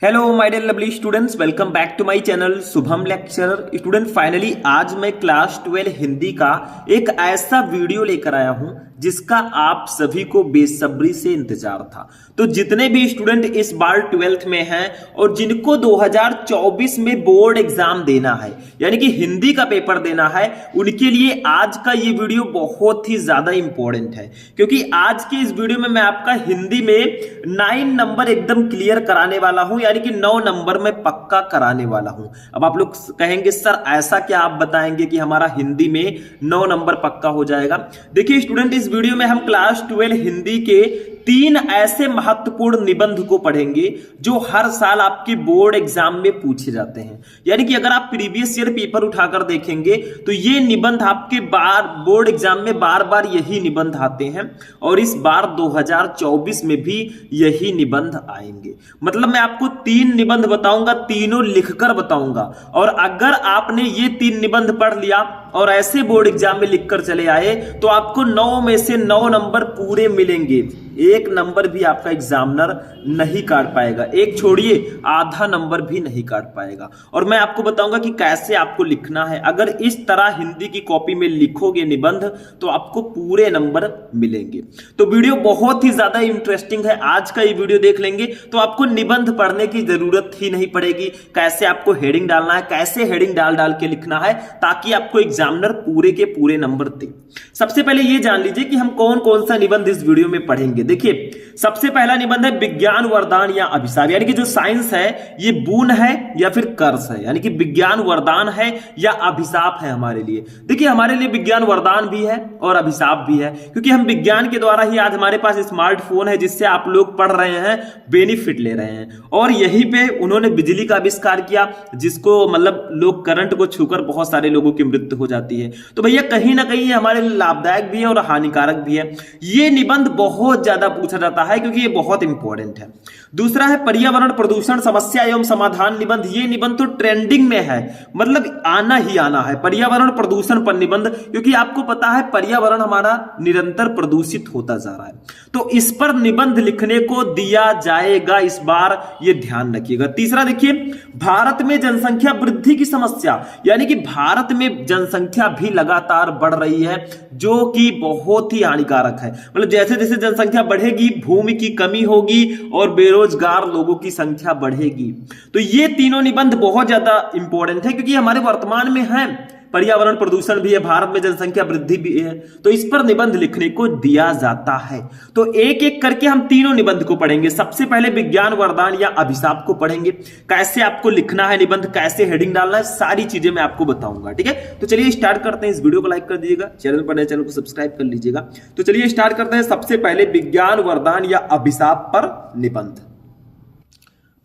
Hello my dear lovely students, welcome back to my channel Shubham lecturer. Student finally आज मैं class 12 Hindi का एक ऐसा वीडियो लेकर आया हूं जिसका आप सभी को बेसब्री से इंतजार था। तो जितने भी स्टूडेंट इस बार 12th में हैं और जिनको 2024 में बोर्ड एग्जाम देना है यानी कि हिंदी का पेपर देना है, उनके लिए आज का ये वीडियो बहुत ही ज्यादा इंपॉर्टेंट है, क्योंकि आज के इस वीडियो में मैं आपका हिंदी में 9 नंबर एकदम क्लियर कराने वाला हूं, यानी कि 9 नंबर में पक्का कराने वाला हूं। अब आप लोग कहेंगे सर ऐसा क्या आप बताएंगे कि हमारा हिंदी में 9 नंबर पक्का हो जाएगा। देखिए स्टूडेंट, इस वीडियो में हम क्लास 12 हिंदी के 3 ऐसे महत्वपूर्ण निबंध को पढ़ेंगे जो हर साल आपके बोर्ड एग्जाम में पूछे जाते हैं। यानी कि अगर आप प्रीवियस ईयर पेपर उठाकर देखेंगे तो ये निबंध आपके बोर्ड एग्जाम में बार बार यही निबंध आते हैं और इस बार 2024 में भी यही निबंध आएंगे। मतलब मैं आपको 3 निबंध बताऊंगा, तीनों लिखकर बताऊंगा, और अगर आपने ये 3 निबंध पढ़ लिया और ऐसे बोर्ड एग्जाम में लिखकर चले आए तो आपको 9 में से 9 नंबर पूरे मिलेंगे। एक नंबर भी आपका एग्जामिनर नहीं काट पाएगा, एक छोड़िए आधा नंबर भी नहीं काट पाएगा। और मैं आपको बताऊंगा कि कैसे आपको लिखना है। अगर इस तरह हिंदी की कॉपी में लिखोगे निबंध तो आपको पूरे नंबर मिलेंगे। तो वीडियो बहुत ही ज्यादा इंटरेस्टिंग है। आज का ये वीडियो देख लेंगे तो आपको निबंध पढ़ने की जरूरत ही नहीं पड़ेगी। कैसे आपको हेडिंग डालना है, कैसे हेडिंग डाल डाल के लिखना है ताकि आपको एग्जामिनर पूरे के पूरे नंबर दे। सबसे पहले ये जान लीजिए कि हम कौन कौन सा निबंध इस वीडियो में पढ़ेंगे। देखिए सबसे पहला निबंध है विज्ञान वरदान या अभिशाप, यानी कि जो साइंस है ये बून है या फिर कर्स है, यानी कि विज्ञान वरदान है या अभिशाप है हमारे लिए। देखिए हमारे लिए विज्ञान वरदान भी है और अभिशाप भी है, क्योंकि हम विज्ञान के द्वारा ही आज हमारे पास स्मार्टफोन है जिससे आप लोग पढ़ रहे हैं, बेनिफिट ले रहे हैं। और यहीं पे उन्होंने बिजली का आविष्कार किया जिसको मतलब लोग करंट को छूकर बहुत सारे लोगों की मृत्यु हो जाती है। तो भैया कहीं ना कहीं हमारे लिए लाभदायक भी है और हानिकारक भी है। ये निबंध बहुत ज्यादा पूछा जाता है क्योंकि ये बहुत इंपॉर्टेंट है। दूसरा है पर्यावरण प्रदूषण समस्या एवं समाधान निबंध। ये निबंध तो ट्रेंडिंग में है, मतलब आना ही आना है पर्यावरण प्रदूषण पर निबंध, क्योंकि आपको पता है पर्यावरण हमारा निरंतर प्रदूषित होता जा रहा है। तो इस पर निबंध लिखने को दिया जाएगा इस बार, ये ध्यान रखिएगा। तीसरा देखिए भारत में जनसंख्या वृद्धि की समस्या, यानी कि भारत में जनसंख्या भी लगातार बढ़ रही है जो कि बहुत ही हानिकारक है। मतलब जैसे जैसे जनसंख्या बढ़ेगी भूमि की कमी होगी और बेरोजगार लोगों की संख्या बढ़ेगी। तो ये तीनों निबंध बहुत ज्यादा इंपॉर्टेंट है क्योंकि हमारे वर्तमान में है, पर्यावरण प्रदूषण भी है, भारत में जनसंख्या वृद्धि भी है, तो इस पर निबंध लिखने को दिया जाता है। तो एक एक करके हम तीनों निबंध को पढ़ेंगे। सबसे पहले विज्ञान वरदान या अभिशाप को पढ़ेंगे, कैसे आपको लिखना है निबंध, कैसे हेडिंग डालना है, सारी चीजें मैं आपको बताऊंगा। ठीक है, तो चलिए स्टार्ट करते हैं। इस वीडियो को लाइक कर दीजिएगा, चैनल पर नए चैनल को सब्सक्राइब कर लीजिएगा। तो चलिए स्टार्ट करते हैं। सबसे पहले विज्ञान वरदान या अभिशाप पर निबंध।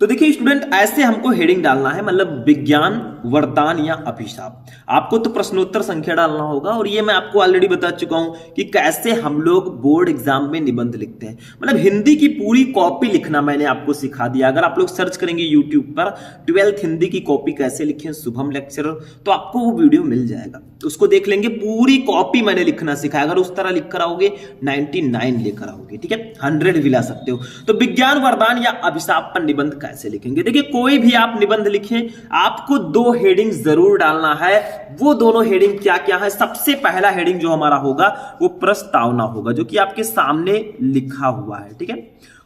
तो देखिए स्टूडेंट, ऐसे हमको हेडिंग डालना है, मतलब विज्ञान वरदान या अभिशाप। आपको तो प्रश्नोत्तर संख्या डालना होगा और ये मैं आपको ऑलरेडी बता चुका हूं कि कैसे हम लोग बोर्ड एग्जाम में निबंध लिखते हैं। मतलब हिंदी की पूरी कॉपी लिखना मैंने आपको सिखा दिया। अगर आप लोग सर्च करेंगे यूट्यूब पर 12th हिंदी की कॉपी कैसे लिखें शुभम लेक्चरर, तो आपको वो वीडियो मिल जाएगा, उसको देख लेंगे। पूरी कॉपी मैंने लिखना सिखाया। अगर उस तरह लिख कर आओगे 99 लेकर आओगे, ठीक है, 100 भी ला सकते हो। तो विज्ञान वरदान या अभिशाप पर निबंध कैसे लिखेंगे। देखिए कोई भी आप निबंध लिखें, आपको 2 हेडिंग जरूर डालना है। वो दोनों हेडिंग क्या क्या है? सबसे पहला हेडिंग जो हमारा होगा वो प्रस्तावना होगा, जो कि आपके सामने लिखा हुआ है, ठीक है।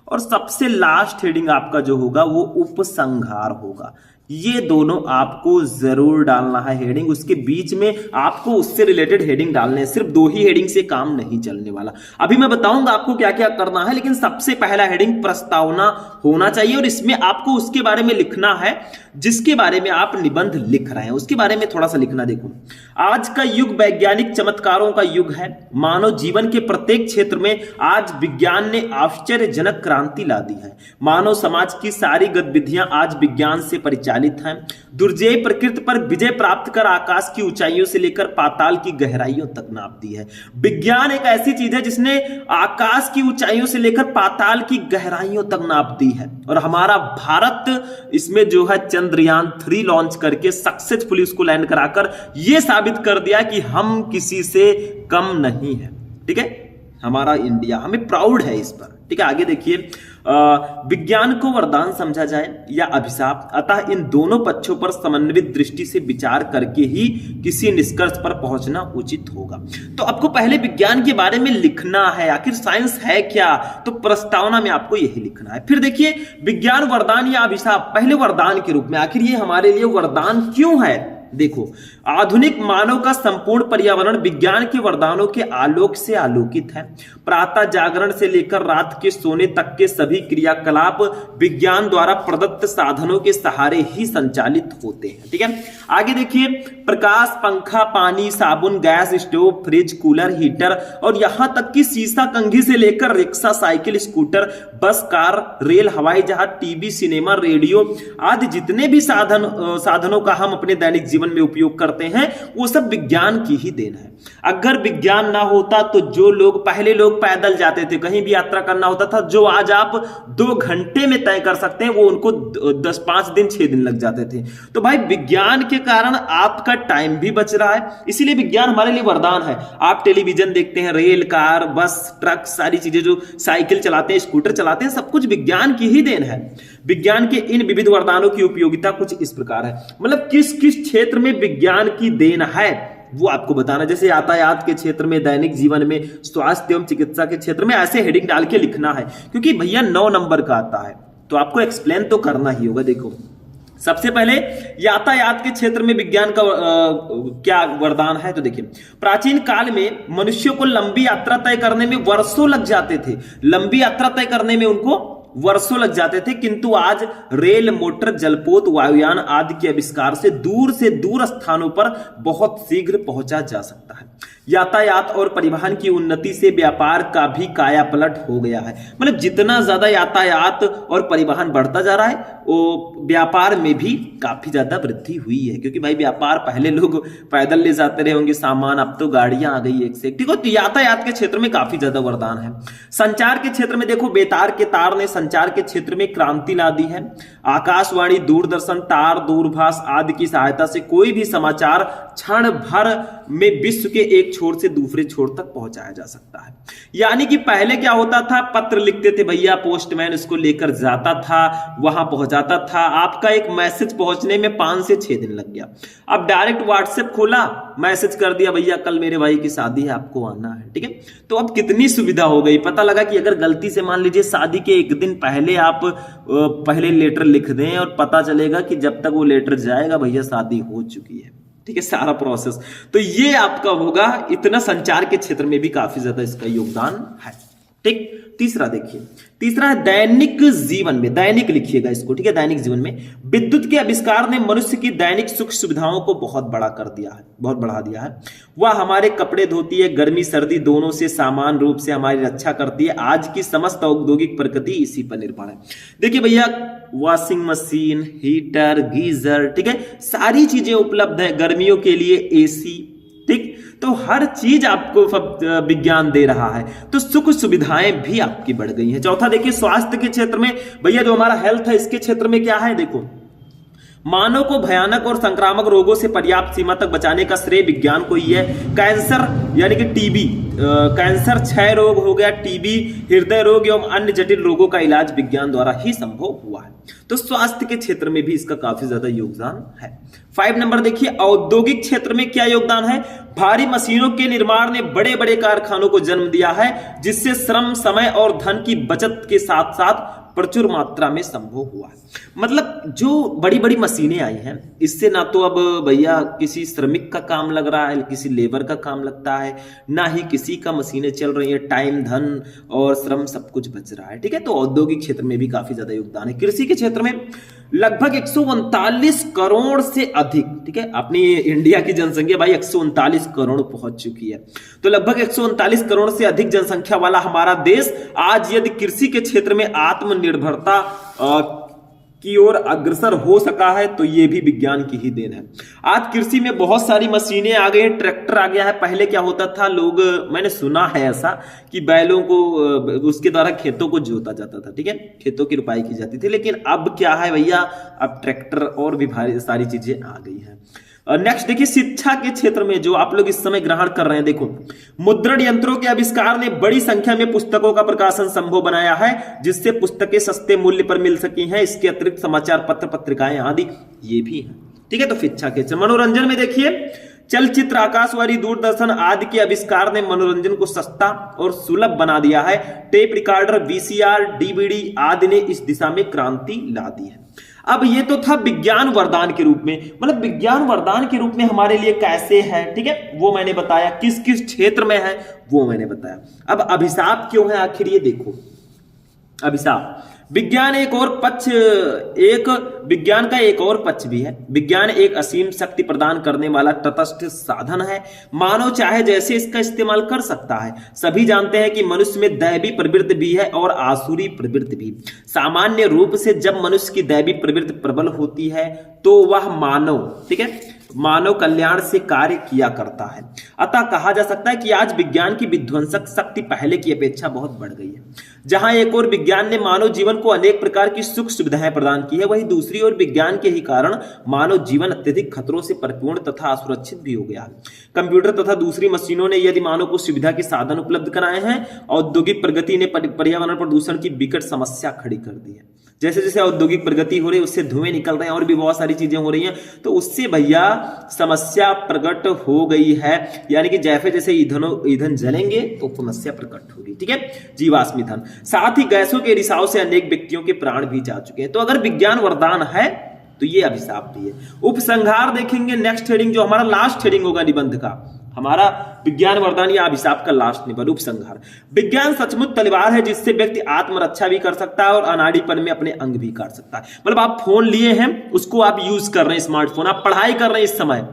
और सबसे लास्ट हेडिंग आपका जो होगा वो उपसंहार होगा। ये दोनों आपको जरूर डालना है हेडिंग। उसके बीच में आपको उससे रिलेटेड हेडिंग डालने हैं। सिर्फ 2 ही हेडिंग से काम नहीं चलने वाला। अभी मैं बताऊंगा आपको क्या क्या करना है, लेकिन सबसे पहला हेडिंग प्रस्तावना होना चाहिए और इसमें आपको उसके बारे में लिखना है जिसके बारे में आप निबंध लिख रहे हैं, उसके बारे में थोड़ा सा लिखना। देखो आज का युग वैज्ञानिक चमत्कारों का युग है। मानव जीवन के प्रत्येक क्षेत्र में आज विज्ञान ने आश्चर्यजनक क्रांति ला दी है। मानव समाज की सारी गतिविधियां आज विज्ञान से परिचालित हैं। दुर्जय प्रकृति पर विजय प्राप्त कर आकाश की ऊंचाइयों से लेकर पाताल की गहराइयों तक नाप दी है। विज्ञान एक ऐसी चीज है जिसने आकाश की ऊंचाइयों से लेकर पाताल की गहराइयों तक नाप दी है। और हमारा भारत इसमें जो है चंद्रयान 3 लॉन्च करके सक्सेसफुली उसको लैंड कराकर यह साबित कर दिया कि हम किसी से कम नहीं है। ठीक है, हमारा इंडिया, हमें प्राउड है इस पर। ठीक है, आगे देखिए विज्ञान को वरदान समझा जाए या अभिशाप, अतः इन दोनों पक्षों पर समन्वित दृष्टि से विचार करके ही किसी निष्कर्ष पर पहुंचना उचित होगा। तो आपको पहले विज्ञान के बारे में लिखना है, आखिर साइंस है क्या, तो प्रस्तावना में आपको यही लिखना है। फिर देखिए विज्ञान वरदान या अभिशाप, पहले वरदान के रूप में, आखिर ये हमारे लिए वरदान क्यों है। देखो, आधुनिक मानव का संपूर्ण पर्यावरण विज्ञान के वरदानों के आलोक से आलोकित है। प्रातः जागरण से लेकर रात के सोने तक के सभी क्रियाकलाप विज्ञान द्वारा प्रदत्त साधनों के सहारे ही संचालित होते हैं। ठीक है, आगे देखिए, प्रकाश, पंखा, पानी, साबुन, gas stove, fridge, cooler, heater और यहां तक कि शीशा कंघी से लेकर रिक्शा, साइकिल, स्कूटर, बस, कार, रेल, हवाई जहाज, टीवी, सिनेमा, रेडियो आदि जितने भी साधनों का हम अपने दैनिक जीवन में उपयोग करते हैं वो सब विज्ञान की ही देन है। अगर विज्ञान ना होता तो जो लोग, पहले लोग पैदल जाते थे, कहीं भी यात्रा करना होता था, जो आज आप 2 घंटे में तय कर सकते हैं वो उनको 5 दिन 6 दिन लग जाते थे। तो भाई विज्ञान के कारण आपका टाइम भी बच रहा है, इसीलिए विज्ञान हमारे लिए वरदान है। आप टेलीविजन देखते हैं, रेल, कार, बस, ट्रक, सारी चीजें, जो साइकिल चलाते हैं, स्कूटर चलाते हैं, सब कुछ विज्ञान की ही देन है। विज्ञान के इन विविध वरदानों की उपयोगिता कुछ इस प्रकार है, मतलब किस किस क्षेत्र में विज्ञान की देन है वो आपको बताना। जैसे यातायात के क्षेत्र में, दैनिक जीवन में, स्वास्थ्य एवं चिकित्सा के क्षेत्र में, ऐसे हेडिंग डाल के लिखना है, क्योंकि भैया 9 नंबर का आता है तो आपको एक्सप्लेन तो करना ही होगा। देखो, सबसे पहले यातायात के क्षेत्र में विज्ञान का क्या वरदान है, तो देखिए, प्राचीन काल में मनुष्यों को लंबी यात्रा तय करने में वर्षों लग जाते थे, लंबी यात्रा तय करने में उनको वर्षों लग जाते थे, किंतु आज रेल, मोटर, जलपोत, वायुयान आदि के आविष्कार से दूर स्थानों पर बहुत शीघ्र पहुंचा जा सकता है। यातायात और परिवहन की उन्नति से व्यापार का भी कायापलट हो गया है, मतलब जितना ज्यादा यातायात और परिवहन बढ़ता जा रहा है वो व्यापार में भी काफी ज्यादा वृद्धि हुई है, क्योंकि भाई व्यापार पहले लोग पैदल ले जाते रहे होंगे सामान, अब तो गाड़ियां आ गई एक से एक। ठीक है, तो यातायात के क्षेत्र में काफी ज्यादा वरदान है। संचार के क्षेत्र में देखो, बेतार के तार ने संचार के क्षेत्र में क्रांति ला दी है। आकाशवाणी, दूरदर्शन, तार, दूरभाष आदि की सहायता से कोई भी समाचार क्षण भर में विश्व के एक छोर से दूसरे छोर तक पहुंचाया जा सकता है। यानी कि पहले क्या होता था, पत्र लिखते थे भैया, पोस्टमैन इसको लेकर जाता था, वहां पहुंचाता था, आपका एक मैसेज पहुंचने में 5 से 6 दिन लग गया। अब डायरेक्ट व्हाट्सएप खोला, मैसेज कर दिया, भैया कल मेरे भाई की शादी है, आपको आना है। ठीक है, तो अब कितनी सुविधा हो गई। पता लगा कि अगर गलती से मान लीजिए शादी के 1 दिन पहले आप पहले लेटर लिख दें और पता चलेगा कि जब तक वो लेटर जाएगा भैया शादी हो चुकी है। ठीक है, सारा प्रोसेस, तो ये आपका होगा। इतना संचार के क्षेत्र में भी काफी ज्यादा इसका योगदान है। ठीक, तीसरा देखिए, तीसरा है दैनिक जीवन में, दैनिक लिखिएगा इसको। ठीक है, दैनिक जीवन में विद्युत के आविष्कार ने मनुष्य की दैनिक सुख सुविधाओं को बहुत बड़ा कर दिया है, बहुत बढ़ा दिया है। वह हमारे कपड़े धोती है, गर्मी सर्दी दोनों से समान रूप से हमारी रक्षा करती है। आज की समस्त औद्योगिक प्रगति इसी पर निर्भर है। देखिए भैया, वॉशिंग मशीन, हीटर, गीजर, ठीक है, सारी चीजें उपलब्ध है। गर्मियों के लिए एसी, ठीक, तो हर चीज आपको विज्ञान दे रहा है, तो सुख सुविधाएं भी आपकी बढ़ गई हैं। चौथा देखिए, स्वास्थ्य के क्षेत्र में भैया जो हमारा हेल्थ है, इसके क्षेत्र में क्या है, देखो, मानव को भयानक और संक्रामक रोगों से पर्याप्त सीमा तक बचाने का श्रेय विज्ञान को ही है। कैंसर यानी कि टीबी, कैंसर, क्षय रोग हो गया, टीबी, हृदय रोग एवं अन्य जटिल रोगों का इलाज विज्ञान द्वारा ही संभव हुआ है। तो स्वास्थ्य के क्षेत्र में भी इसका काफी ज्यादा योगदान है। 5 नंबर देखिए, औद्योगिक क्षेत्र में क्या योगदान है। भारी मशीनों के निर्माण ने बड़े बड़े कारखानों को जन्म दिया है, जिससे श्रम, समय और धन की बचत के साथ साथ प्रचुर मात्रा में संभव हुआ है। मतलब जो बड़ी बड़ी मशीनें आई हैं, इससे ना तो अब भैया किसी श्रमिक का काम लग रहा है, किसी लेबर का काम लगता है, ना ही किसी का मशीनें चल रही है, टाइम, धन और श्रम सब कुछ बच रहा है। ठीक है, तो औद्योगिक क्षेत्र में भी काफी ज्यादा योगदान है। कृषि के क्षेत्र में लगभग 139 करोड़ से अधिक, ठीक है, अपनी इंडिया की जनसंख्या भाई 139 करोड़ पहुंच चुकी है, तो लगभग 139 करोड़ से अधिक जनसंख्या वाला हमारा देश आज यदि कृषि के क्षेत्र में आत्मनिर्भरता की ओर अग्रसर हो सका है, तो ये भी विज्ञान की ही देन है। आज कृषि में बहुत सारी मशीनें आ गई, ट्रैक्टर आ गया है। पहले क्या होता था, लोग, मैंने सुना है ऐसा कि बैलों को उसके द्वारा खेतों को जोता जाता था, ठीक है, खेतों की रुपाई की जाती थी। लेकिन अब क्या है भैया, अब ट्रैक्टर और भी भारी सारी चीजें आ गई हैं। नेक्स्ट देखिए, शिक्षा के क्षेत्र में जो आप लोग इस समय ग्रहण कर रहे हैं, देखो मुद्रण यंत्रों के आविष्कार ने बड़ी संख्या में पुस्तकों का प्रकाशन संभव बनाया है, जिससे पुस्तकें सस्ते मूल्य पर मिल सकी हैं। इसके अतिरिक्त समाचार पत्र, पत्रिकाएं आदि ये भी हैं। ठीक है, तो शिक्षा के क्षेत्र। मनोरंजन में देखिए, चलचित्र, आकाशवाणी, दूरदर्शन आदि के आविष्कार ने मनोरंजन को सस्ता और सुलभ बना दिया है। टेप रिकॉर्डर, वीसीआर, डीवीडी आदि ने इस दिशा में क्रांति ला दी है। अब ये तो था विज्ञान वरदान के रूप में, मतलब विज्ञान वरदान के रूप में हमारे लिए कैसे है, ठीक है, वो मैंने बताया। किस किस क्षेत्र में है वो मैंने बताया। अब अभिशाप क्यों है आखिर, ये देखो। अभिशाप, विज्ञान विज्ञान का एक और पक्ष भी है। विज्ञान एक असीम शक्ति प्रदान करने वाला तटस्थ साधन है। मानव चाहे जैसे इसका इस्तेमाल कर सकता है। सभी जानते हैं कि मनुष्य में दैवी प्रवृत्ति भी है और आसुरी प्रवृत्ति भी। सामान्य रूप से जब मनुष्य की दैवी प्रवृत्ति प्रबल होती है तो वह मानव कल्याण से कार्य किया करता है। अतः कहा जा सकता है कि आज विज्ञान की विध्वंसक शक्ति पहले की अपेक्षा बहुत बढ़ गई है। जहां एक और विज्ञान ने मानव जीवन को अनेक प्रकार की सुख सुविधाएं प्रदान की है, वहीं दूसरी ओर विज्ञान के ही कारण मानव जीवन अत्यधिक खतरों से परिपूर्ण तथा असुरक्षित भी हो गया है। कंप्यूटर तथा दूसरी मशीनों ने यदि मानव को सुविधा के साधन उपलब्ध कराए हैं, औद्योगिक प्रगति ने पर्यावरण प्रदूषण की विकट समस्या खड़ी कर दी है। जैसे जैसे औद्योगिक प्रगति हो रही है, उससे धुएं निकल रहे हैं और भी बहुत सारी चीजें हो रही हैं, तो उससे भैया समस्या प्रकट हो गई है। यानी कि जैसे जैसे ईंधन जलेंगे तो समस्या प्रकट होगी। ठीक है, जीवाश्म ईंधन, साथ ही गैसों के रिसाव से अनेक व्यक्तियों के प्राण भी जा चुके हैं। तो अगर विज्ञान वरदान है तो ये अभिशाप भी है। उपसंहार देखेंगे, नेक्स्ट हेडिंग जो हमारा लास्ट हेडिंग होगा निबंध का, हमारा विज्ञान वरदान या अभिशाप का लास्ट निबंध। उपसंहार, विज्ञान सचमुच तलवार है जिससे व्यक्ति आत्मरक्षा भी कर सकता है और अनाड़ीपन में अपने अंग भी काट सकता है। मतलब आप फोन लिए हैं, उसको आप यूज कर रहे हैं, स्मार्टफोन, आप पढ़ाई कर रहे हैं इस समय,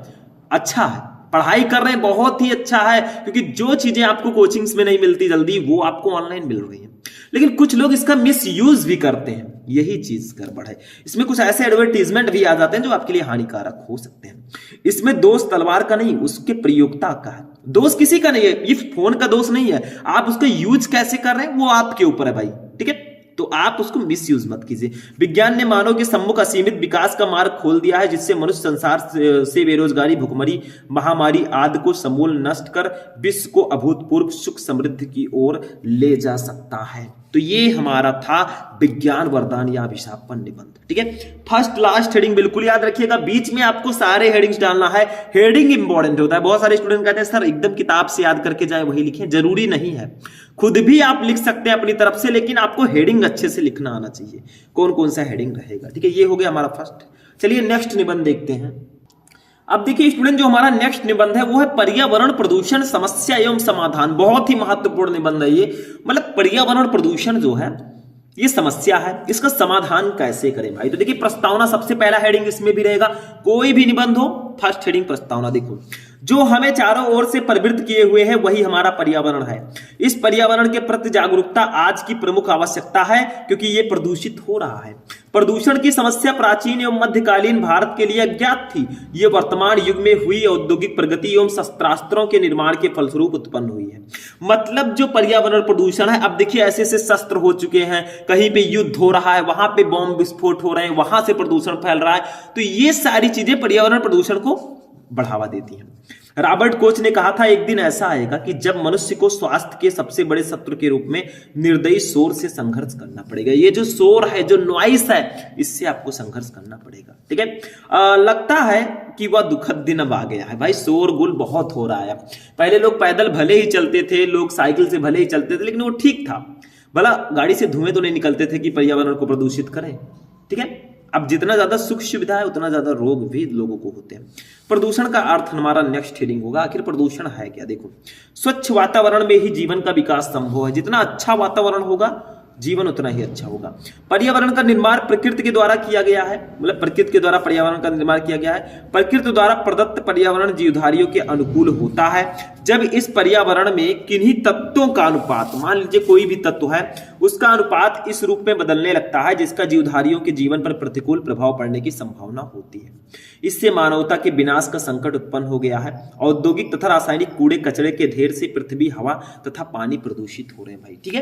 अच्छा है, पढ़ाई कर रहे हैं, बहुत ही अच्छा है, क्योंकि जो चीजें आपको कोचिंग्स में नहीं मिलती जल्दी, वो आपको ऑनलाइन मिल रही है। लेकिन कुछ लोग इसका मिस यूज भी करते हैं, यही चीज गड़बड़ है। इसमें कुछ ऐसे एडवर्टीजमेंट भी आ जाते हैं जो आपके लिए हानिकारक हो सकते हैं। इसमें दोष तलवार का नहीं, उसके प्रयोक्ता का है। दोष किसी का नहीं है, ये फोन का दोष नहीं है। आप उसका यूज कैसे कर रहे हैं वो आपके ऊपर है भाई। ठीक है, तो आप उसको मिस यूज मत कीजिए। विज्ञान ने मानव के सम्मुख असीमित विकास का मार्ग खोल दिया है, जिससे मनुष्य संसार से बेरोजगारी, भुखमरी, महामारी आदि को समूल नष्ट कर विश्व को अभूतपूर्व सुख समृद्धि की ओर ले जा सकता है। तो ये हमारा था विज्ञान वरदान या अभिशाप पर निबंध। ठीक है, फर्स्ट लास्ट हेडिंग बिल्कुल याद रखिएगा, बीच में आपको सारे हेडिंग्स डालना है। हेडिंग इंपॉर्टेंट होता है। बहुत सारे स्टूडेंट कहते हैं सर एकदम किताब से याद करके जाए वही लिखें, जरूरी नहीं है, खुद भी आप लिख सकते हैं अपनी तरफ से, लेकिन आपको हेडिंग अच्छे से लिखना आना चाहिए, कौन कौन सा हेडिंग रहेगा। ठीक है, ये हो गया हमारा फर्स्ट। चलिए नेक्स्ट निबंध देखते हैं। अब देखिए स्टूडेंट, जो हमारा नेक्स्ट निबंध है वो है पर्यावरण प्रदूषण समस्या एवं समाधान। बहुत ही महत्वपूर्ण निबंध है ये। मतलब पर्यावरण प्रदूषण जो है ये समस्या है, इसका समाधान कैसे करें भाई। तो देखिए प्रस्तावना सबसे पहला हेडिंग इसमें भी रहेगा, कोई भी निबंध हो फर्स्ट हेडिंग प्रस्तावना। देखो, जो हमें चारों ओर से प्रवृत्त किए हुए है वही हमारा पर्यावरण है। इस पर्यावरण के प्रति जागरूकता आज की प्रमुख आवश्यकता है, क्योंकि ये प्रदूषित हो रहा है। प्रदूषण की समस्या प्राचीन एवं मध्यकालीन भारत के लिए अज्ञात थी। ये वर्तमान युग में हुई औद्योगिक प्रगति एवं शस्त्रास्त्रों के निर्माण के फलस्वरूप उत्पन्न हुई है। मतलब जो पर्यावरण प्रदूषण है, अब देखिए ऐसे ऐसे शस्त्र हो चुके हैं, कहीं पे युद्ध हो रहा है, वहां पे बॉम्ब विस्फोट हो रहे हैं, वहां से प्रदूषण फैल रहा है। तो ये सारी चीजें पर्यावरण प्रदूषण को बढ़ावा देती हैं। रॉबर्ट कोच ने कहा था, एक दिन ऐसा आएगा कि जब मनुष्य को स्वास्थ्य के सबसे बड़े शत्रु के रूप में निर्दयी शोर से संघर्ष करना पड़ेगा। ये जो शोर है, जो नॉइस है, इससे आपको संघर्ष करना पड़ेगा। ठीक है, लगता है कि वह दुखद दिन अब आ गया है भाई। शोरगुल बहुत हो रहा है। पहले लोग पैदल भले ही चलते थे, लोग साइकिल से भले ही चलते थे, लेकिन वो ठीक था। भला गाड़ी से धुएं तो नहीं निकलते थे कि पर्यावरण को प्रदूषित करें। ठीक है, अब जितना ज्यादा सुख सुविधा है उतना ज्यादा रोग भी लोगों को होते हैं। प्रदूषण का अर्थ हमारा नेक्स्ट हेडिंग होगा। आखिर प्रदूषण है क्या। देखो, स्वच्छ वातावरण में ही जीवन का विकास संभव है। जितना अच्छा वातावरण होगा जीवन उतना ही अच्छा होगा। पर्यावरण का निर्माण प्रकृति के द्वारा किया गया है। मतलब प्रकृति के द्वारा पर्यावरण का निर्माण किया गया है। प्रकृति द्वारा प्रदत्त पर्यावरण जीवधारियों के अनुकूल होता है। जब इस पर्यावरण में किन्हीं तत्वों का अनुपात, मान लीजिए कोई भी तत्व है, उसका अनुपात इस रूप में बदलने लगता है जिसका जीवधारियों के जीवन पर प्रतिकूल प्रभाव पड़ने की संभावना होती है। इससे मानवता के विनाश का संकट उत्पन्न हो गया है। औद्योगिक तथा रासायनिक कूड़े कचरे के ढेर से पृथ्वी, हवा तथा पानी प्रदूषित हो रहे हैं भाई। ठीक है,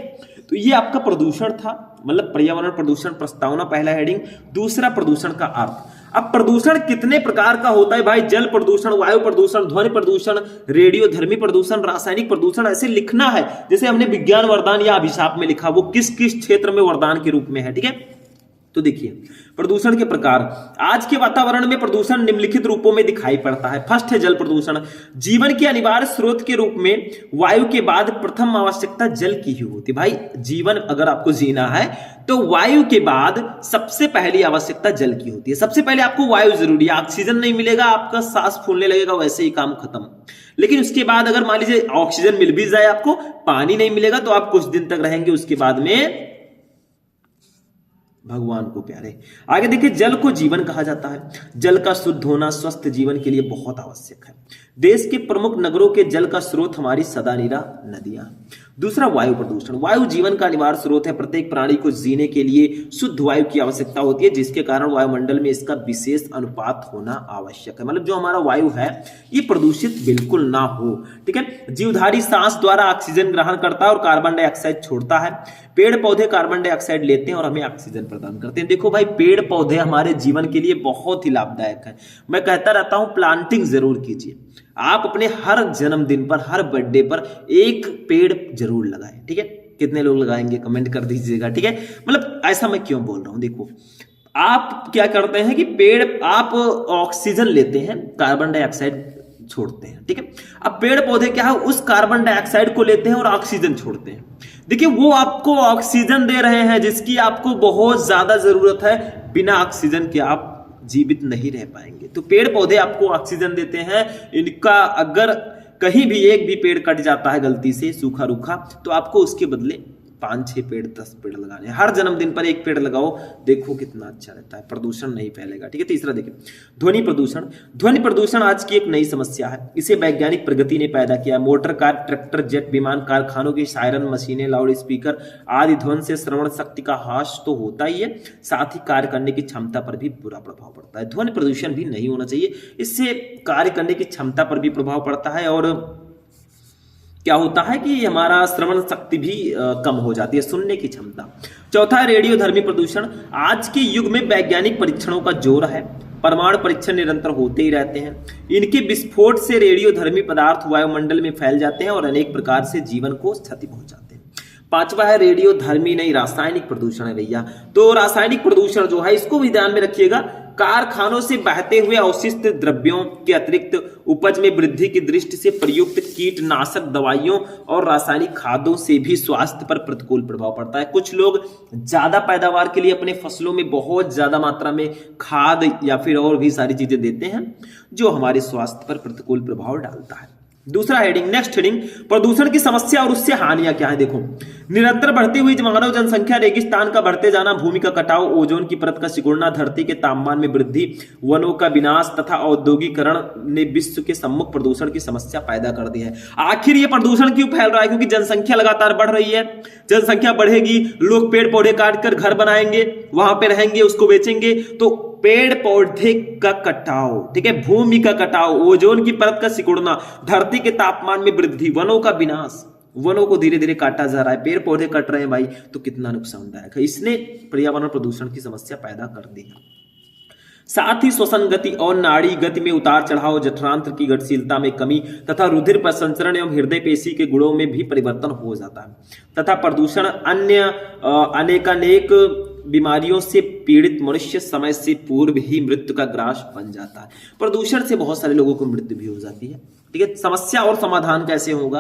तो ये आपका प्रदूषण था, मतलब पर्यावरण प्रदूषण प्रस्तावना पहला हेडिंग। दूसरा प्रदूषण का अर्थ। अब प्रदूषण कितने प्रकार का होता है भाई? जल प्रदूषण, वायु प्रदूषण, ध्वनि प्रदूषण, रेडियोधर्मी प्रदूषण, रासायनिक प्रदूषण, ऐसे लिखना है जैसे हमने विज्ञान वरदान या अभिशाप में लिखा, वो किस किस क्षेत्र में वरदान के रूप में है। ठीक है, तो देखिए प्रदूषण के प्रकार। आज के वातावरण में प्रदूषण निम्नलिखित रूपों में दिखाई पड़ता है। फर्स्ट है जल प्रदूषण। जीवन के अनिवार्य स्रोत के रूप में वायु के बाद प्रथम आवश्यकता जल की ही होती है। भाई जीवन अगर आपको जीना है तो वायु के बाद सबसे पहली आवश्यकता जल की होती है। सबसे पहले आपको वायु जरूरी है। ऑक्सीजन नहीं मिलेगा, आपका सांस फूलने लगेगा, वैसे ही काम खत्म। लेकिन उसके बाद अगर मान लीजिए ऑक्सीजन मिल भी जाए, आपको पानी नहीं मिलेगा तो आप कुछ दिन तक रहेंगे, उसके बाद में भगवान को प्यारे। आगे देखिए, जल को जीवन कहा जाता है। जल का शुद्ध होना स्वस्थ जीवन के लिए बहुत आवश्यक है। देश के प्रमुख नगरों के जल का स्रोत हमारी सदानीरा नदियां। दूसरा वायु प्रदूषण। वायु जीवन का अनिवार्य स्रोत है। प्रत्येक प्राणी को जीने के लिए शुद्ध वायु की आवश्यकता होती है, जिसके कारण वायुमंडल में इसका विशेष अनुपात होना आवश्यक है। मतलब जो हमारा वायु है ये प्रदूषित बिल्कुल ना हो। ठीक है, जीवधारी सांस द्वारा ऑक्सीजन ग्रहण करता है और कार्बन डाइऑक्साइड छोड़ता है। पेड़ पौधे कार्बन डाइऑक्साइड लेते हैं और हमें ऑक्सीजन प्रदान करते हैं। देखो भाई, पेड़ पौधे हमारे जीवन के लिए बहुत ही लाभदायक है। मैं कहता रहता हूं प्लांटिंग जरूर कीजिए। आप अपने हर जन्मदिन पर, हर बर्थडे पर एक पेड़ जरूर लगाएं। ठीक है, कितने लोग लगाएंगे कमेंट कर दीजिएगा। ठीक है, मतलब ऐसा मैं क्यों बोल रहा हूं, देखो आप क्या करते हैं कि पेड़, आप ऑक्सीजन लेते हैं, कार्बन डाइऑक्साइड छोड़ते हैं। ठीक है, अब पेड़ पौधे क्या है, उस कार्बन डाइऑक्साइड को लेते हैं और ऑक्सीजन छोड़ते हैं। देखिए वो आपको ऑक्सीजन दे रहे हैं जिसकी आपको बहुत ज्यादा जरूरत है। बिना ऑक्सीजन के आप जीवित नहीं रह पाएंगे। तो पेड़ पौधे आपको ऑक्सीजन देते हैं। इनका अगर कहीं भी एक भी पेड़ कट जाता है गलती से, सूखा रूखा, तो आपको उसके बदले 5-6 पेड़ 10 पेड़ लगाने हैं। हर जन्मदिन पर एक पेड़ लगाओ, देखो कितना अच्छा रहता है, प्रदूषण नहीं फैलेगा। ठीक है, तीसरा देखिए ध्वनि प्रदूषण। ध्वनि प्रदूषण आज की एक नई समस्या है। इसे वैज्ञानिक प्रगति ने पैदा किया। मोटर कार, ट्रैक्टर, जेट विमान, कारखानों की सायरन मशीनें, लाउड स्पीकर आदि ध्वनि से श्रवण शक्ति का ह्रास तो होता ही है, साथ ही कार्य करने की क्षमता पर भी बुरा प्रभाव पड़ता है। ध्वनि प्रदूषण भी नहीं होना चाहिए, इससे कार्य करने की क्षमता पर भी प्रभाव पड़ता है और क्या होता है कि हमारा श्रवण शक्ति भी कम हो जाती है, सुनने की क्षमता। चौथा है रेडियोधर्मी प्रदूषण। आज के युग में वैज्ञानिक परीक्षणों का जोर है। परमाणु परीक्षण निरंतर होते ही रहते हैं। इनके विस्फोट से रेडियोधर्मी पदार्थ वायुमंडल में फैल जाते हैं और अनेक प्रकार से जीवन को क्षति पहुंचाते हैं। पांचवा है रेडियोधर्मी नहीं, रासायनिक प्रदूषण है भैया। तो रासायनिक प्रदूषण जो है इसको भी ध्यान में रखिएगा। कारखानों से बहते हुए अवशिष्ट द्रव्यों के अतिरिक्त उपज में वृद्धि की दृष्टि से प्रयुक्त कीटनाशक दवाइयों और रासायनिक खादों से भी स्वास्थ्य पर प्रतिकूल प्रभाव पड़ता है। कुछ लोग ज्यादा पैदावार के लिए अपने फसलों में बहुत ज्यादा मात्रा में खाद या फिर और भी सारी चीजें देते हैं जो हमारे स्वास्थ्य पर प्रतिकूल प्रभाव डालता है। दूसरा हेडिंग, नेक्स्ट हेडिंग, प्रदूषण की समस्या और उससे हानियां क्या है। देखो, निरंतर बढ़ती हुई मानव जनसंख्या, रेगिस्तान का बढ़ते जाना, भूमि का कटाव, ओजोन की परत का सिकुड़ना, धरती के तापमान में वृद्धि, वनों का विनाश तथा औद्योगिकरण ने विश्व के सम्मुख प्रदूषण की समस्या पैदा कर दी है। आखिर ये प्रदूषण क्यों फैल रहा है? क्योंकि जनसंख्या लगातार बढ़ रही है। जनसंख्या बढ़ेगी, लोग पेड़ पौधे काट कर घर बनाएंगे, वहां पे रहेंगे, उसको बेचेंगे। तो पेड़ पौधे का कटाव, ठीक है, भूमि का कटाव, ओजोन की परत का सिकुड़ना, धरती के तापमान में वृद्धि, वनों का विनाश, वनों को धीरे धीरे काटा जा रहा है, पेड़ पौधे कट रहे हैं भाई, तो कितना नुकसानदायक है। इसने पर्यावरण प्रदूषण की समस्या पैदा कर दी है। साथ ही श्वसन गति और नाड़ी गति में उतार चढ़ाव, जठरांत्र की गतिशीलता में कमी तथा रुधिर प्रसंचरण एवं हृदय पेशी के गुणों में भी परिवर्तन हो जाता है तथा प्रदूषण अन्य अनेकानेक बीमारियों से पीड़ित मनुष्य समय से पूर्व ही मृत्यु का ग्रास बन जाता है। प्रदूषण से बहुत सारे लोगों को मृत्यु भी हो जाती है। ठीक है, समस्या और समाधान कैसे होगा?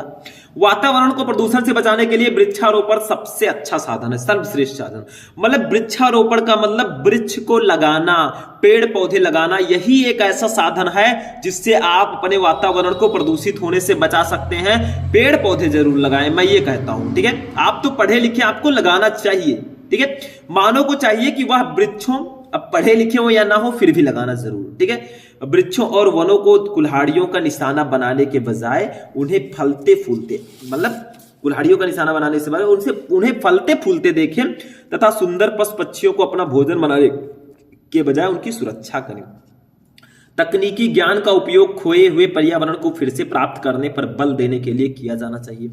वातावरण को प्रदूषण से बचाने के लिए वृक्षारोपण सबसे अच्छा साधन है, सर्वश्रेष्ठ साधन। मतलब वृक्षारोपण का मतलब वृक्ष को लगाना, पेड़ पौधे लगाना, यही एक ऐसा साधन है जिससे आप अपने वातावरण को प्रदूषित होने से बचा सकते हैं। पेड़ पौधे जरूर लगाएं, मैं ये कहता हूं। ठीक है, आप तो पढ़े लिखे, आपको लगाना चाहिए। ठीक है, मानव को चाहिए कि वह वृक्षों, अब पढ़े लिखे हो या ना हो फिर भी लगाना जरूर। ठीक है, वृक्षों और वनों को कुल्हाड़ियों का निशाना बनाने के बजाय उन्हें फलते फूलते, मतलब कुल्हाड़ियों का निशाना बनाने से बजाय उन्हें फलते फूलते देखें तथा सुंदर पशु पक्षियों को अपना भोजन बनाने के बजाय उनकी सुरक्षा करें। तकनीकी ज्ञान का उपयोग खोए हुए पर्यावरण को फिर से प्राप्त करने पर बल देने के लिए किया जाना चाहिए।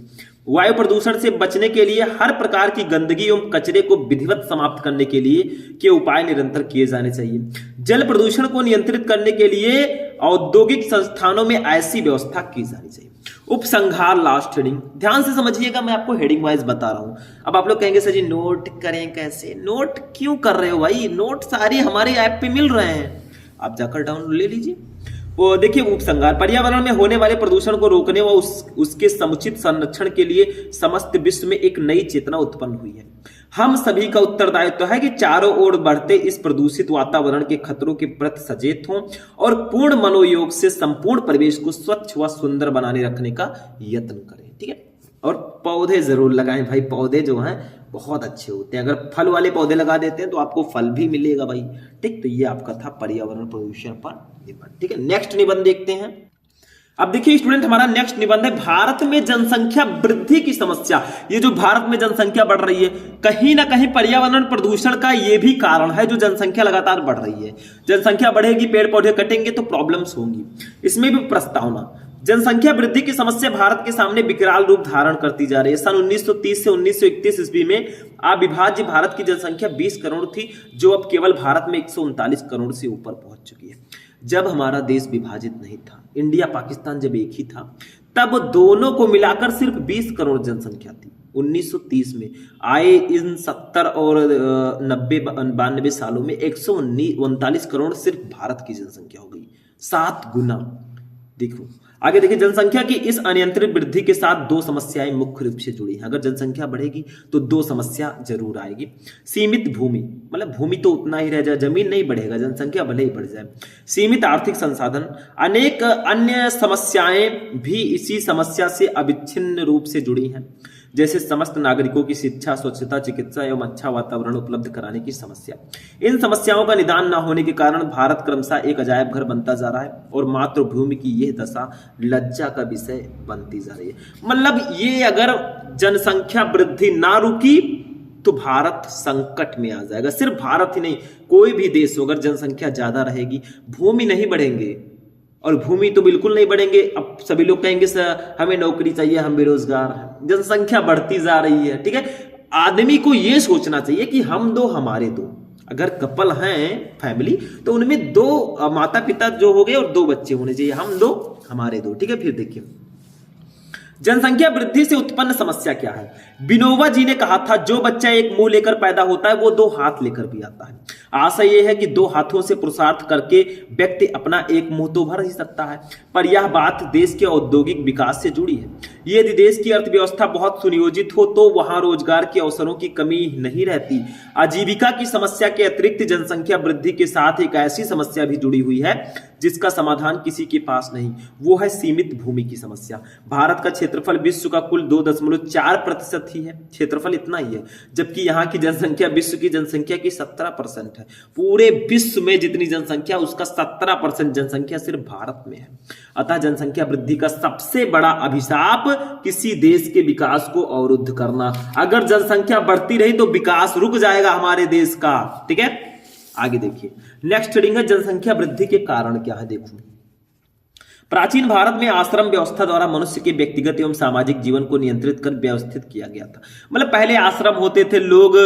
वायु प्रदूषण से बचने के लिए हर प्रकार की गंदगी एवं कचरे को विधिवत समाप्त करने के लिए के उपाय निरंतर किए जाने चाहिए। जल प्रदूषण को नियंत्रित करने के लिए औद्योगिक संस्थानों में ऐसी व्यवस्था की जानी चाहिए। उपसंहार, लास्ट हेडिंग ध्यान से समझिएगा, मैं आपको हेडिंग वाइज बता रहा हूं। अब आप लोग कहेंगे सर जी नोट करें कैसे? नोट क्यों कर रहे हो भाई? नोट सारी हमारे ऐप पे मिल रहे हैं, आप जाकर डाउनलोड ले लीजिए। वो देखिए, उपसंहार पर्यावरण में होने वाले प्रदूषण को रोकने व उसके समुचित संरक्षण के लिए समस्त विश्व में एक नई चेतना उत्पन्न हुई है। हम सभी का उत्तरदायित्व है कि चारों ओर बढ़ते इस प्रदूषित वातावरण के खतरों के प्रति सचेत हों और पूर्ण मनोयोग से संपूर्ण परिवेश को स्वच्छ व सुंदर बनाने रखने का यत्न करें। ठीक है, और पौधे जरूर लगाएं भाई, पौधे जो हैं बहुत अच्छे होते हैं। अगर फल वाले पौधे लगा देते हैं तो आपको फल भी मिलेगा भाई। ठीक, तो ये आपका था पर्यावरण प्रदूषण पर निबंध। ठीक है, नेक्स्ट निबंध देखते हैं। अब देखिए स्टूडेंट, हमारा नेक्स्ट निबंध है भारत में जनसंख्या वृद्धि की समस्या। ये जो भारत में जनसंख्या बढ़ रही है, कहीं ना कहीं पर्यावरण प्रदूषण का ये भी कारण है, जो जनसंख्या लगातार बढ़ रही है। जनसंख्या बढ़ेगी, पेड़ पौधे कटेंगे तो प्रॉब्लम्स होंगी। इसमें भी प्रस्तावना, जनसंख्या वृद्धि की समस्या भारत के सामने विकराल रूप धारण करती जा रही है। सन 1930 से 1931 ईस्वी में अविभाज्य भारत की जनसंख्या 20 करोड़ थी, जो अब केवल भारत में 139 करोड़ से ऊपर पहुंच चुकी है। जब हमारा देश विभाजित नहीं था, इंडिया पाकिस्तान जब एक ही था, तब दोनों को मिलाकर सिर्फ 20 करोड़ जनसंख्या थी। 1930 में आए इन 70 और 90-92 सालों में 139 करोड़ सिर्फ भारत की जनसंख्या हो गई, 7 गुना। देखो आगे देखिए, जनसंख्या की इस अनियंत्रित वृद्धि के साथ दो समस्याएं मुख्य रूप से जुड़ी हैं। अगर जनसंख्या बढ़ेगी तो दो समस्या जरूर आएगी। सीमित भूमि, मतलब भूमि तो उतना ही रह जाए, जमीन नहीं बढ़ेगा, जनसंख्या भले ही बढ़ जाए। सीमित आर्थिक संसाधन, अनेक अन्य समस्याएं भी इसी समस्या से अविच्छिन्न रूप से जुड़ी हैं, जैसे समस्त नागरिकों की शिक्षा, स्वच्छता, चिकित्सा एवं अच्छा वातावरण उपलब्ध कराने की समस्या। इन समस्याओं का निदान न होने के कारण भारत क्रमशः एक अजायब घर बनता जा रहा है और मातृभूमि की यह दशा लज्जा का विषय बनती जा रही है। मतलब ये अगर जनसंख्या वृद्धि ना रुकी तो भारत संकट में आ जाएगा। सिर्फ भारत ही नहीं, कोई भी देश हो, अगर जनसंख्या ज्यादा रहेगी, भूमि नहीं बढ़ेंगे, और भूमि तो बिल्कुल नहीं बढ़ेंगे। अब सभी लोग कहेंगे सर हमें नौकरी चाहिए, हम बेरोजगार हैं, जनसंख्या बढ़ती जा रही है। ठीक है, आदमी को यह सोचना चाहिए कि हम दो हमारे दो। अगर कपल हैं फैमिली तो उनमें दो माता पिता जो हो गए और दो बच्चे होने चाहिए, हम दो हमारे दो। ठीक है, फिर देखिए जनसंख्या वृद्धि से उत्पन्न समस्या क्या है। विनोबा जी ने कहा था, जो बच्चा एक मुंह लेकर पैदा होता है वो दो हाथ लेकर भी आता है। आशा यह है कि दो हाथों से पुरुषार्थ करके व्यक्ति अपना एक मुंह तो भर ही सकता है, पर यह बात देश के औद्योगिक विकास से जुड़ी है। यदि देश की अर्थव्यवस्था बहुत सुनियोजित हो तो वहां रोजगार के अवसरों की कमी नहीं रहती। आजीविका की समस्या के अतिरिक्त जनसंख्या वृद्धि के साथ एक ऐसी समस्या भी जुड़ी हुई है जिसका समाधान किसी के पास नहीं, वो है सीमित भूमि की समस्या। भारत का क्षेत्रफल विश्व का कुल 2.4% ही है, क्षेत्रफल इतना ही है, जबकि यहाँ की जनसंख्या विश्व की जनसंख्या की 17% है। पूरे विश्व में जितनी जनसंख्या, उसका 17% जनसंख्या सिर्फ भारत में है। अतः जनसंख्या वृद्धि का सबसे बड़ा अभिशाप किसी देश के विकास को अवरुद्ध करना। अगर जनसंख्या बढ़ती रही तो विकास रुक जाएगा हमारे देश का। ठीक है, आगे देखिए नेक्स्ट हेडिंग है जनसंख्या वृद्धि के कारण क्या है। देखो, प्राचीन भारत में आश्रम व्यवस्था द्वारा मनुष्य के व्यक्तिगत एवं सामाजिक जीवन को नियंत्रित कर व्यवस्थित किया गया था। मतलब पहले आश्रम होते थे, लोग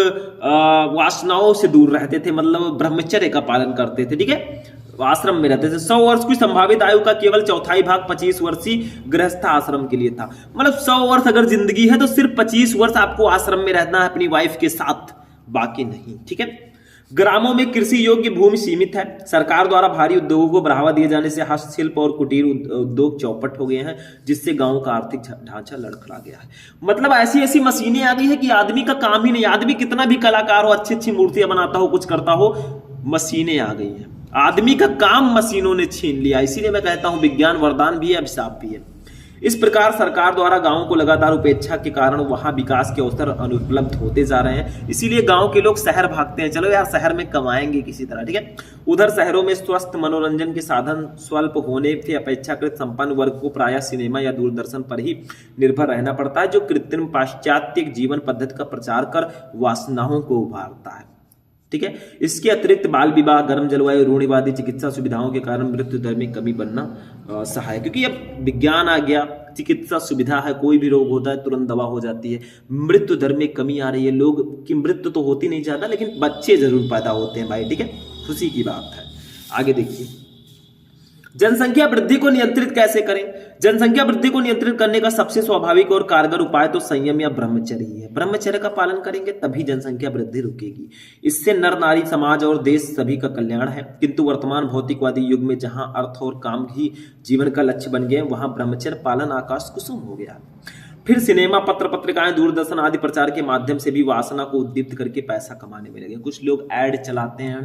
वासनाओं से दूर रहते थे, मतलब ब्रह्मचर्य का पालन करते थे। ठीक है, आश्रम में रहते थे। 100 वर्ष की संभावित आयु का केवल चौथाई भाग 25 वर्षीय गृहस्थ आश्रम के लिए था। मतलब 100 वर्ष अगर जिंदगी है तो सिर्फ 25 वर्ष आपको आश्रम में रहना है अपनी वाइफ के साथ, बाकी नहीं। ठीक है, ग्रामों में कृषि योग्य भूमि सीमित है। सरकार द्वारा भारी उद्योगों को बढ़ावा दिए जाने से हस्तशिल्प और कुटीर उद्योग चौपट हो गए हैं, जिससे गांव का आर्थिक ढांचा लड़खड़ा गया है। मतलब ऐसी ऐसी मशीनें आ गई है कि आदमी का काम ही नहीं, आदमी कितना भी कलाकार हो, अच्छी अच्छी मूर्तियां बनाता हो, कुछ करता हो, मशीनें आ गई हैं, आदमी का काम मशीनों ने छीन लिया। इसीलिए मैं कहता हूं विज्ञान वरदान भी है, अभिशाप भी है। इस प्रकार सरकार द्वारा गांवों को लगातार उपेक्षा के कारण वहां विकास के अवसर अनुपलब्ध होते जा रहे हैं। इसीलिए गांव के लोग शहर भागते हैं, चलो यार शहर में कमाएंगे किसी तरह। ठीक है, उधर शहरों में स्वस्थ मनोरंजन के साधन स्वल्प होने से अपेक्षाकृत संपन्न वर्ग को प्रायः सिनेमा या दूरदर्शन पर ही निर्भर रहना पड़ता है, जो कृत्रिम पाश्चात्य जीवन पद्धति का प्रचार कर वासनाओं को उभारता है। ठीक है। इसके अतिरिक्त बाल विवाह, गर्म जलवायु, रूढ़िवादी चिकित्सा सुविधाओं के कारण मृत्यु दर में कमी बनना सहायक, क्योंकि अब विज्ञान आ गया, चिकित्सा सुविधा है, कोई भी रोग होता है तुरंत दवा हो जाती है, मृत्यु दर में कमी आ रही है। लोग की मृत्यु तो होती नहीं ज्यादा, लेकिन बच्चे जरूर पैदा होते हैं भाई, ठीक है, खुशी की बात है। आगे देखिए, जनसंख्या वृद्धि को नियंत्रित कैसे करें। जनसंख्या वृद्धि को नियंत्रित करने का सबसे स्वाभाविक और कारगर उपाय तो संयम या ब्रह्मचर्य ही है। ब्रह्मचर्य का पालन करेंगे तभी जनसंख्या वृद्धि रुकेगी। इससे नर नारी, समाज और देश सभी का कल्याण है। किंतु वर्तमान भौतिकवादी युग में जहां अर्थ और काम ही जीवन का लक्ष्य बन गए, वहां ब्रह्मचर्य पालन आकाश कुसुम हो गया। फिर सिनेमा, पत्र पत्रिकाएं, दूरदर्शन आदि प्रचार के माध्यम से भी वासना को उद्दीप्त करके पैसा कमाने में लगे। कुछ लोग ऐड चलाते हैं,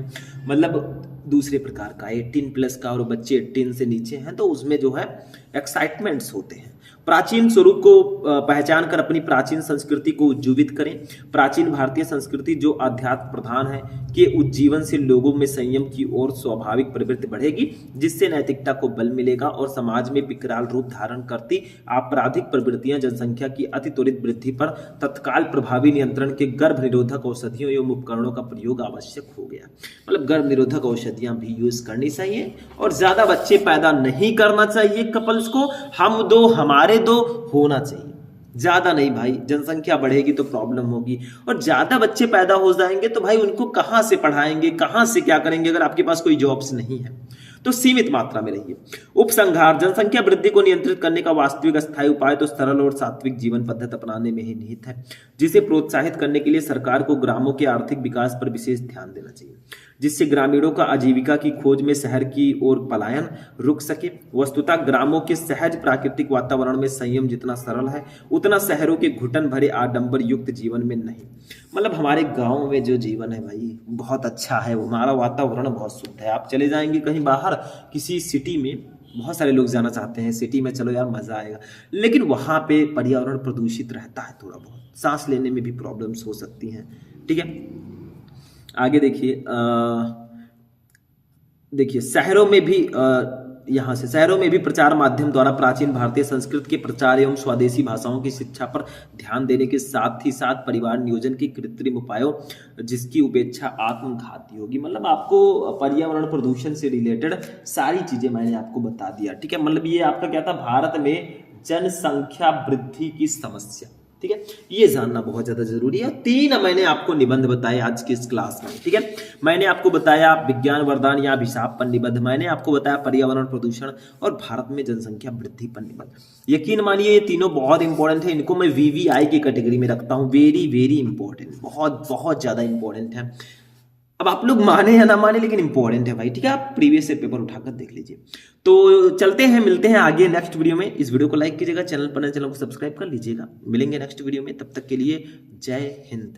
मतलब दूसरे प्रकार का 18+ का, और बच्चे 18 से नीचे हैं तो उसमें जो है एक्साइटमेंट्स होते हैं। प्राचीन स्वरूप को पहचान कर अपनी प्राचीन संस्कृति को उज्जीवित करें। प्राचीन भारतीय संस्कृति जो अध्यात्म प्रधान है के उज्जीवन से लोगों में संयम की ओर स्वाभाविक प्रवृत्ति बढ़ेगी, जिससे नैतिकता को बल मिलेगा और समाज में विकराल रूप धारण करती आपराधिक प्रवृत्तियां जनसंख्या की अति त्वरित वृद्धि पर तत्काल प्रभावी नियंत्रण के गर्भ निरोधक औषधियों एवं उपकरणों का प्रयोग आवश्यक हो गया। मतलब गर्भ निरोधक औषधियां भी यूज करनी चाहिए और ज्यादा बच्चे पैदा नहीं करना चाहिए। कपल्स को हम दो हमारे दो होना चाहिए, ज्यादा नहीं भाई। जनसंख्या बढ़ेगी तो प्रॉब्लम होगी, और ज्यादा बच्चे पैदा हो जाएंगे तो भाई उनको कहां से पढ़ाएंगे, कहां से क्या करेंगे अगर आपके पास कोई जॉब्स नहीं है। तो सीमित मात्रा में रहिए। उपसंहार, जनसंख्या वृद्धि को नियंत्रित करने का वास्तविक स्थायी उपाय तो सरल और सात्विक जीवन पद्धति अपनाने में ही निहित है, जिसे प्रोत्साहित करने के लिए सरकार को ग्रामों के आर्थिक विकास पर विशेष ध्यान देना चाहिए, जिससे ग्रामीणों का आजीविका की खोज में शहर की ओर पलायन रुक सके। वस्तुतः ग्रामों के सहज प्राकृतिक वातावरण में संयम जितना सरल है, उतना शहरों के घुटन भरे आडंबर युक्त जीवन में नहीं। मतलब हमारे गांव में जो जीवन है भाई बहुत अच्छा है, हमारा वातावरण बहुत शुद्ध है। आप चले जाएंगे कहीं बाहर किसी सिटी में, बहुत सारे लोग जाना चाहते हैं सिटी में, चलो यार मजा आएगा, लेकिन वहां पे पर्यावरण प्रदूषित रहता है, थोड़ा बहुत सांस लेने में भी प्रॉब्लम्स हो सकती हैं, ठीक है। आगे देखिए शहरों में भी शहरों में भी प्रचार माध्यम द्वारा प्राचीन भारतीय संस्कृति के प्रचार एवं स्वदेशी भाषाओं की शिक्षा पर ध्यान देने के साथ ही साथ परिवार नियोजन के कृत्रिम उपायों जिसकी उपेक्षा आत्मघाती होगी। मतलब आपको पर्यावरण प्रदूषण से रिलेटेड सारी चीजें मैंने आपको बता दिया, ठीक है। मतलब ये आपका क्या था, भारत में जनसंख्या वृद्धि की समस्या, ठीक है, ये जानना बहुत ज्यादा जरूरी है। 3 मैंने आपको निबंध बताए आज की इस क्लास में, ठीक है। मैंने आपको बताया विज्ञान वरदान या अभिशाप पर निबंध, मैंने आपको बताया पर्यावरण प्रदूषण और भारत में जनसंख्या वृद्धि पर निबंध। यकीन मानिए ये तीनों बहुत इंपॉर्टेंट है, इनको मैं VVI की कैटेगरी में रखता हूँ। वेरी वेरी इंपॉर्टेंट, बहुत बहुत ज्यादा इंपॉर्टेंट है। अब आप लोग माने या ना माने लेकिन इंपॉर्टेंट है भाई, ठीक है। आप प्रीवियस से पेपर उठाकर देख लीजिए। तो चलते हैं, मिलते हैं आगे नेक्स्ट वीडियो में। इस वीडियो को लाइक कीजिएगा, चैनल को सब्सक्राइब कर लीजिएगा। मिलेंगे नेक्स्ट वीडियो में, तब तक के लिए जय हिंद।